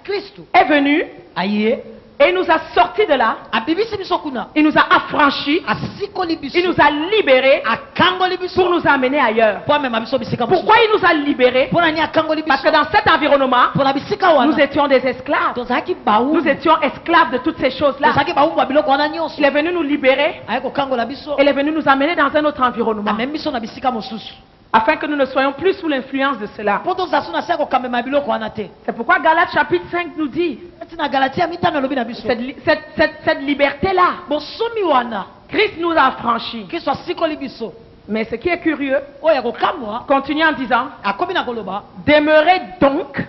Christ est venu et nous a sortis de là. Il nous a affranchis. Il nous a libérés pour nous amener ailleurs. Pourquoi il nous a libérés? Parce que dans cet environnement, nous étions des esclaves. Nous étions esclaves de toutes ces choses-là. Il est venu nous libérer. Il est venu nous amener dans un autre environnement. Afin que nous ne soyons plus sous l'influence de cela. C'est pourquoi Galates chapitre 5 nous dit cette liberté-là. Christ nous a affranchis. Mais ce qui est curieux, continue en disant, demeurez donc,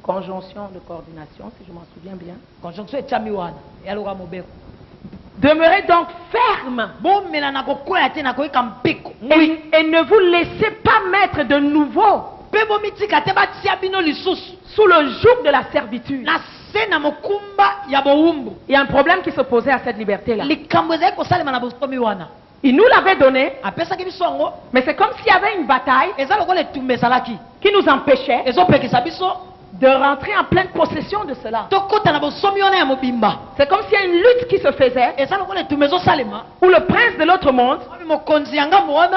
conjonction de coordination, si je m'en souviens bien. Demeurez donc ferme et ne vous laissez pas mettre de nouveau sous le joug de la servitude. Il y a un problème qui se posait à cette liberté-là. Il nous l'avait donné, mais c'est comme s'il y avait une bataille qui nous empêchait de rentrer en pleine possession de cela. C'est comme s'il y a une lutte qui se faisait où le prince de l'autre monde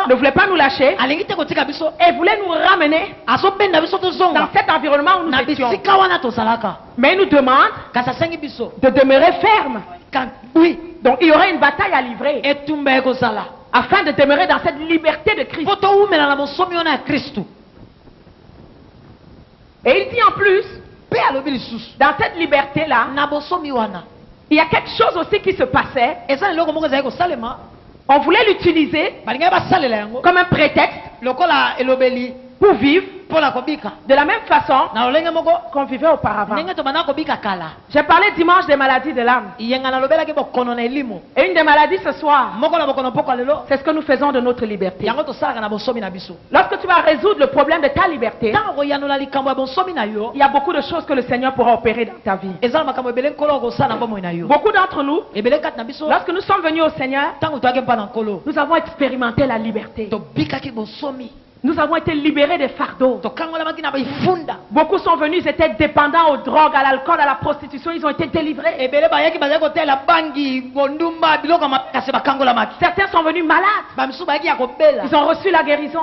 ne voulait pas nous lâcher et voulait nous ramener dans cet environnement où nous étions. Mais il nous demande de demeurer ferme. Oui. Donc il y aurait une bataille à livrer afin de demeurer dans cette liberté de Christ. Et il dit en plus, dans cette liberté-là, il y a quelque chose aussi qui se passait. On voulait l'utiliser comme un prétexte pour vivre de la même façon qu'on vivait auparavant. J'ai parlé dimanche des maladies de l'âme. Et une des maladies ce soir, c'est ce que nous faisons de notre liberté. Lorsque tu vas résoudre le problème de ta liberté, il y a beaucoup de choses que le Seigneur pourra opérer dans ta vie. Beaucoup d'entre nous, lorsque nous sommes venus au Seigneur, nous avons expérimenté la liberté. Nous avons été libérés des fardeaux. Beaucoup sont venus, ils étaient dépendants aux drogues, à l'alcool, à la prostitution, ils ont été délivrés. Certains sont venus malades. Ils ont reçu la guérison.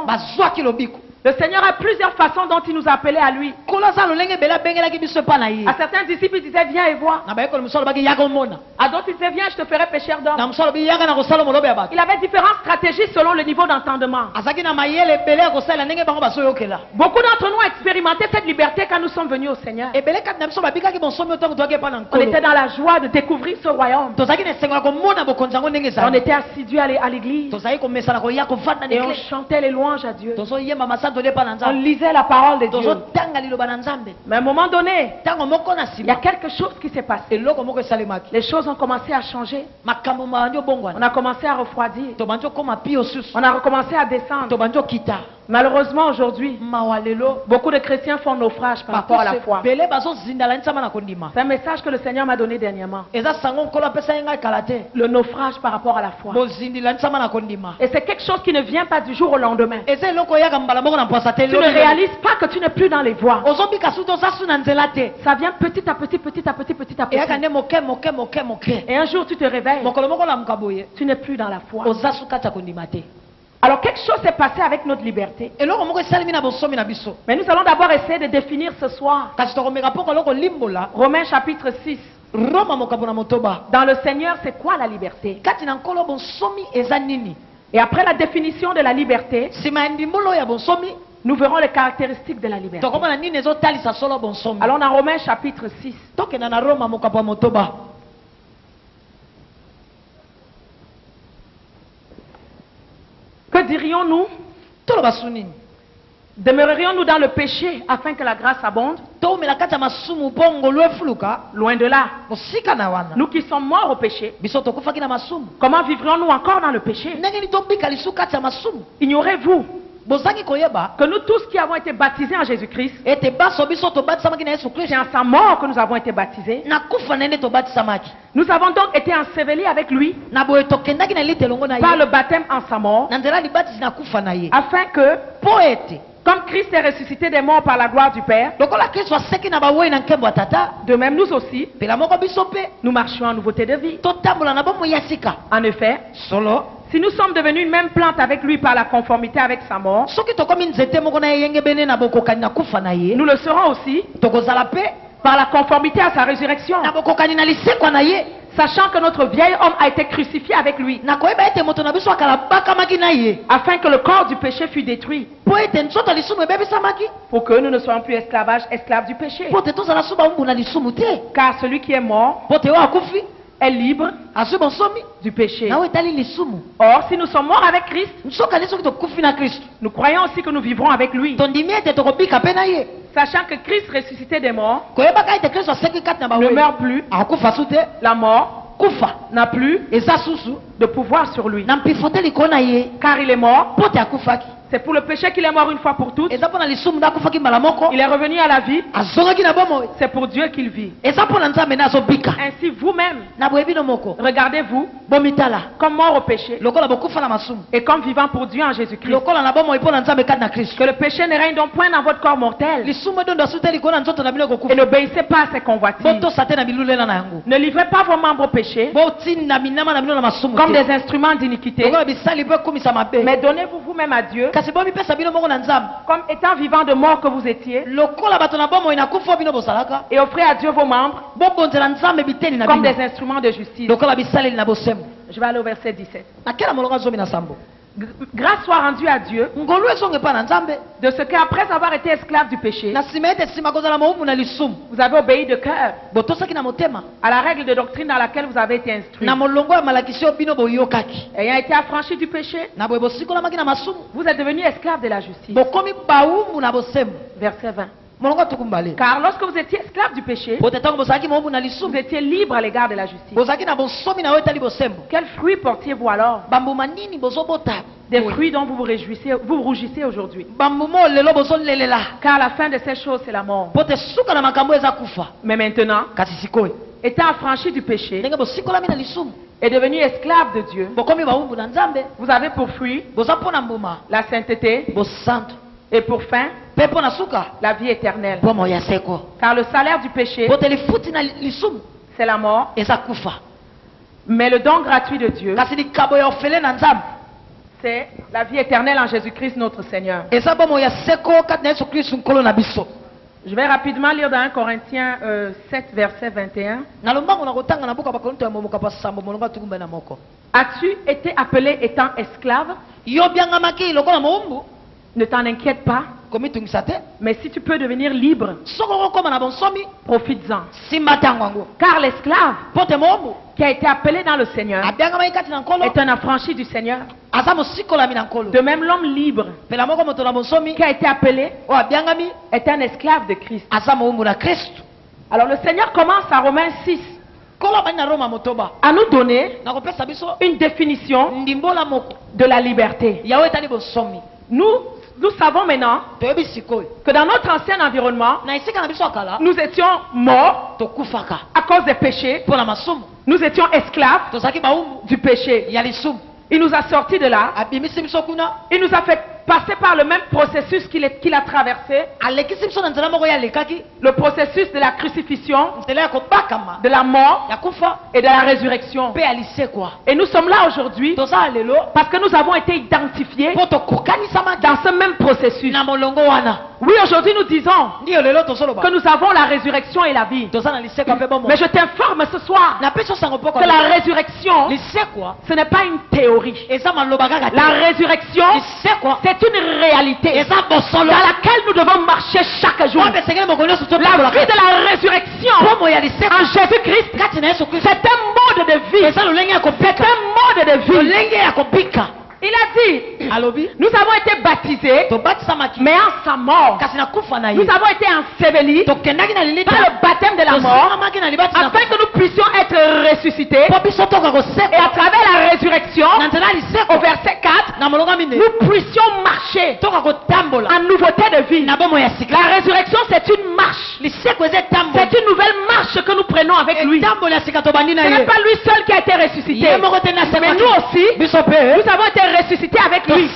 Le Seigneur a plusieurs façons dont il nous a appelés à lui. À certains disciples, il disait viens et vois. À d'autres, il disait viens, je te ferai pécheur d'hommes. Il avait différentes stratégies selon le niveau d'entendement. Beaucoup d'entre nous ont expérimenté cette liberté quand nous sommes venus au Seigneur. On était dans la joie de découvrir ce royaume. On était assidus à l'église. Et on chantait les louanges à Dieu. On lisait la parole de Dieu. Mais à un moment donné, il y a quelque chose qui s'est passé. Les choses ont commencé à changer. On a commencé à refroidir. On a recommencé à descendre. Malheureusement aujourd'hui, beaucoup de chrétiens font naufrage par rapport à la foi. C'est un message que le Seigneur m'a donné dernièrement. Le naufrage par rapport à la foi. Et c'est quelque chose qui ne vient pas du jour au lendemain. Tu ne réalises pas que tu n'es plus dans les voies. Ça vient petit à petit, petit à petit, petit à petit. Et un jour tu te réveilles, tu n'es plus dans la foi. Alors quelque chose s'est passé avec notre liberté. Mais nous allons d'abord essayer de définir ce soir Romains chapitre 6. Dans le Seigneur, c'est quoi la liberté? Et après la définition de la liberté, nous verrons les caractéristiques de la liberté. Allons dans Romains chapitre 6. Que dirions-nous? Demeurerions-nous dans le péché afin que la grâce abonde? Loin de là. Nous qui sommes morts au péché, comment vivrions-nous encore dans le péché? Ignorez-vous que nous tous qui avons été baptisés en Jésus-Christ, c'est en sa mort que nous avons été baptisés. Nous avons donc été ensevelis avec lui par le baptême en sa mort, afin que Comme Christ est ressuscité des morts par la gloire du Père, de même nous aussi, nous marchons en nouveauté de vie. En effet, si nous sommes devenus une même plante avec lui par la conformité avec sa mort, nous le serons aussi par la conformité à sa résurrection. Sachant que notre vieil homme a été crucifié avec lui, afin que le corps du péché fût détruit, pour que nous ne soyons plus esclaves du péché. Car celui qui est mort est libre du péché. Or, si nous sommes morts avec Christ, nous croyons aussi que nous vivrons avec lui. Sachant que Christ ressuscité des morts ne meurt plus, la mort n'a plus de pouvoir sur lui. Car il est mort. C'est pour le péché qu'il est mort une fois pour toutes. Il est revenu à la vie. C'est pour Dieu qu'il vit. Ainsi vous-même, regardez-vous comme mort au péché et comme vivant pour Dieu en Jésus-Christ. Que le péché ne règne donc point dans votre corps mortel. Et n'obéissez pas à ses convoitises. Ne livrez pas vos membres au péché comme des instruments d'iniquité, mais donnez-vous vous-même à Dieu comme étant vivant de mort que vous étiez, et offrez à Dieu vos membres comme des instruments de justice. Je vais aller au verset 17. Grâce soit rendue à Dieu de ce qu'après avoir été esclave du péché, vous avez obéi de cœur à la règle de doctrine dans laquelle vous avez été instruit. Ayant été affranchi du péché, vous êtes devenu esclave de la justice. Verset 20. Car lorsque vous étiez esclave du péché, vous étiez libre à l'égard de la justice. Quels fruits portiez-vous alors? Des fruits dont vous vous rougissez aujourd'hui. Car la fin de ces choses, c'est la mort. Mais maintenant, étant affranchi du péché et devenu esclave de Dieu, vous avez pour fruit la sainteté et pour fin la vie éternelle. Car le salaire du péché, c'est la mort. Mais le don gratuit de Dieu, c'est la vie éternelle en Jésus-Christ notre Seigneur. Je vais rapidement lire dans 1 Corinthiens 7, verset 21. As-tu été appelé étant esclave? Ne t'en inquiète pas. Mais si tu peux devenir libre, profites-en. Car l'esclave qui a été appelé dans le Seigneur est un affranchi du Seigneur. De même, l'homme libre qui a été appelé est un esclave de Christ. Alors le Seigneur commence à Romains 6 à nous donner une définition de la liberté. Nous savons maintenant que dans notre ancien environnement, nous étions morts à cause des péchés. Nous étions esclaves du péché. Il nous a sortis de là. Il nous a fait passer par le même processus qu'il a traversé. Le processus de la crucifixion, de la mort et de la résurrection. Et nous sommes là aujourd'hui parce que nous avons été identifiés dans ce même processus. Oui, aujourd'hui nous disons que nous avons la résurrection et la vie. Mais je t'informe ce soir que la résurrection, ce n'est pas une théorie. La résurrection, c'est une réalité dans laquelle nous devons marcher chaque jour. La vie de la résurrection en Jésus-Christ, c'est un mode de vie. C'est un mode de vie. Il a dit, nous avons été baptisés, mais en sa mort. Nous avons été ensevelis par le baptême de la mort, afin que nous puissions être ressuscités. Et à travers la résurrection, au verset 4, nous puissions marcher en nouveauté de vie. La résurrection, c'est une marche. C'est une nouvelle marche que nous prenons cheminons avec lui. Ce n'est pas lui seul qui a été ressuscité. Mais nous aussi, nous avons été ressuscités avec lui.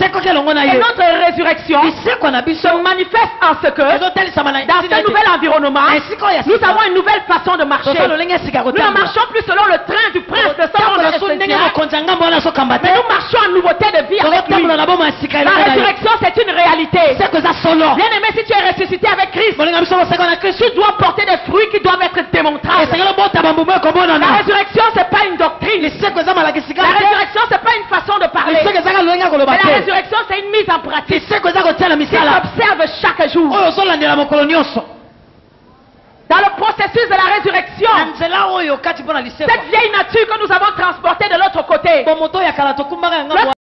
Et notre résurrection se manifeste en ce que, dans ce nouvel environnement, nous avons une nouvelle façon de marcher. Nous ne marchons plus selon le train du prince de ce monde, mais nous marchons en nouveauté de vie avec lui. La résurrection, c'est une réalité. Bien aimé, si tu es ressuscité avec Christ, tu dois porter des fruits qui doivent être démontrables. La résurrection, c'est pas une doctrine. La résurrection, c'est pas une façon de parler. Mais la résurrection, c'est une mise en pratique. Tu observes chaque jour. Dans le processus de la résurrection, cette vieille nature que nous avons transportée de l'autre côté, l'autre